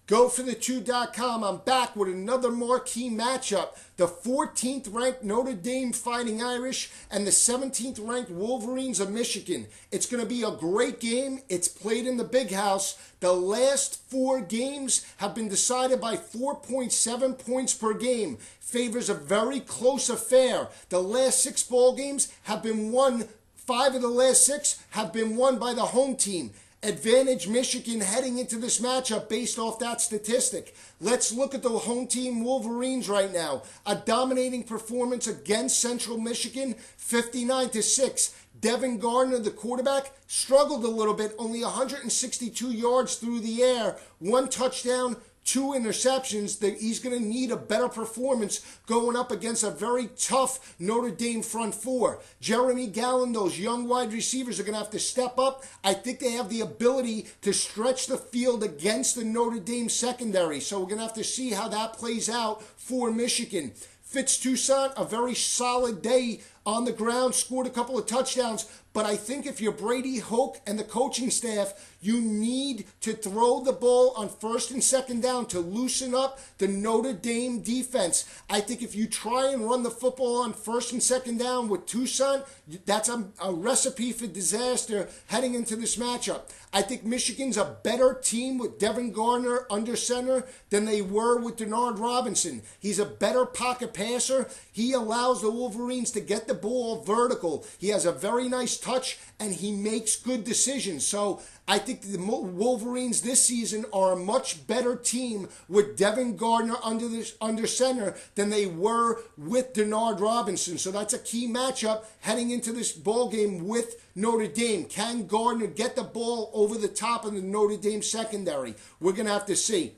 GoForThe2.com. I'm back with another marquee matchup. The 14th ranked Notre Dame Fighting Irish and the 17th ranked Wolverines of Michigan. It's going to be a great game. It's played in the Big House. The last 4 games have been decided by 4.7 points per game. Favors a very close affair. The last 6 ball games have been won. 5 of the last 6 have been won by the home team. Advantage Michigan heading into this matchup based off that statistic. Let's look at the home team Wolverines right now. A dominating performance against Central Michigan, 59-6. Devin Gardner, the quarterback, struggled a little bit, only 162 yards through the air, 1 touchdown, 2 interceptions. That he's going to need a better performance going up against a very tough Notre Dame front 4. Jeremy Gallon, those young wide receivers are going to have to step up. I think they have the ability to stretch the field against the Notre Dame secondary. So we're going to have to see how that plays out for Michigan. Fitz Toussaint, a very solid day on the ground, scored a couple of touchdowns. But I think if you're Brady Hoke and the coaching staff, you need to throw the ball on 1st and 2nd down to loosen up the Notre Dame defense. I think if you try and run the football on 1st and 2nd down with Toussaint, that's a recipe for disaster heading into this matchup. I think Michigan's a better team with Devin Gardner under center than they were with Denard Robinson. He's a better pocket passer. He allows the Wolverines to get the ball vertical. He has a very nice touch, and he makes good decisions. So I think the Wolverines this season are a much better team with Devin Gardner under center than they were with Denard Robinson. So that's a key matchup heading into this ball game with Notre Dame. Can Gardner get the ball over the top of the Notre Dame secondary? We're going to have to see.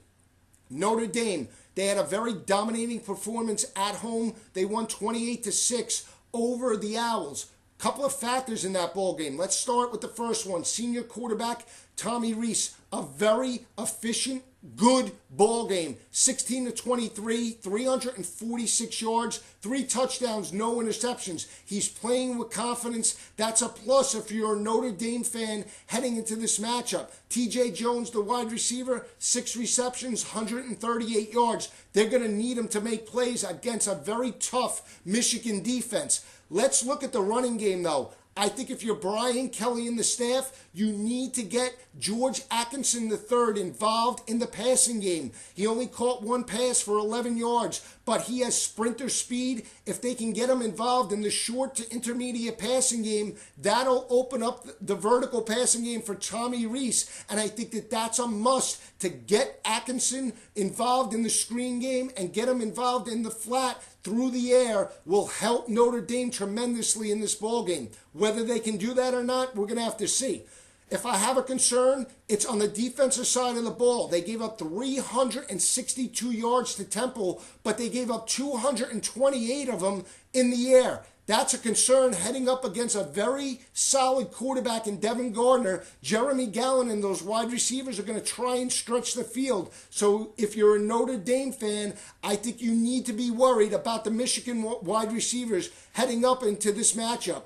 Notre Dame, they had a very dominating performance at home. They won 28-6 over the Owls. Couple of factors in that ball game. Let's start with the first one. Senior quarterback Tommy Rees, a very efficient, good ball game. 16-23, 346 yards, 3 touchdowns, no interceptions. He's playing with confidence. That's a plus if you're a Notre Dame fan heading into this matchup. TJ Jones, the wide receiver, 6 receptions, 138 yards. They're going to need him to make plays against a very tough Michigan defense. Let's look at the running game, though. I think if you're Brian Kelly and the staff, you need to get George Atkinson III involved in the passing game. He only caught 1 pass for 11 yards, but he has sprinter speed. If they can get him involved in the short to intermediate passing game, that'll open up the vertical passing game for Tommy Rees. And I think that that's a must to get Atkinson involved in the screen game and get him involved in the flat through the air will help Notre Dame tremendously in this ball game. Whether they can do that or not, we're going to have to see. If I have a concern, it's on the defensive side of the ball. They gave up 362 yards to Temple, but they gave up 228 of them in the air. That's a concern heading up against a very solid quarterback in Devin Gardner. Jeremy Gallon and those wide receivers are going to try and stretch the field. So if you're a Notre Dame fan, I think you need to be worried about the Michigan wide receivers heading up into this matchup.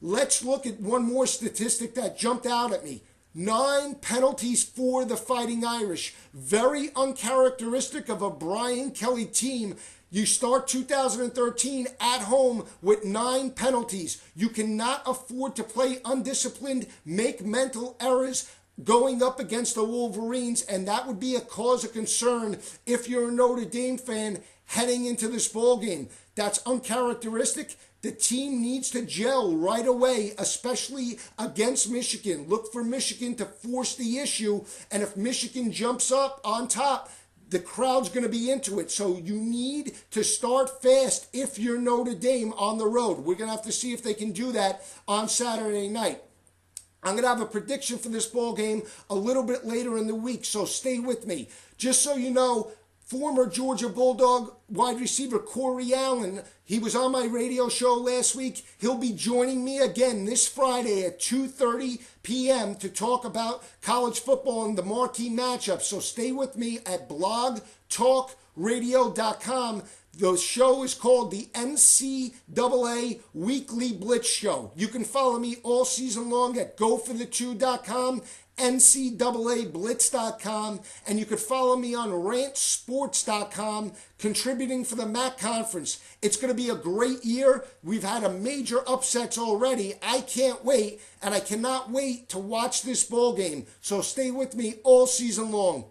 Let's look at one more statistic that jumped out at me. 9 penalties for the Fighting Irish. Very uncharacteristic of a Brian Kelly team. You start 2013 at home with 9 penalties. You cannot afford to play undisciplined, make mental errors going up against the Wolverines, and that would be a cause of concern if you're a Notre Dame fan heading into this ball game. That's uncharacteristic. The team needs to gel right away, especially against Michigan. Look for Michigan to force the issue, and if Michigan jumps up on top, the crowd's going to be into it. So you need to start fast if you're Notre Dame on the road. We're going to have to see if they can do that on Saturday night. I'm going to have a prediction for this ball game a little bit later in the week, so stay with me. Just so you know, former Georgia Bulldog wide receiver Corey Allen, he was on my radio show last week. He'll be joining me again this Friday at 2:30 p.m. to talk about college football and the marquee matchups. So stay with me at blogtalkradio.com. The show is called the NCAA Weekly Blitz Show. You can follow me all season long at GoForThe2.com ncaablitz.com, and you could follow me on rantsports.com, contributing for the MAC conference. It's going to be a great year. We've had a major upsets already. I can't wait, and I cannot wait to watch this ball game. So stay with me all season long.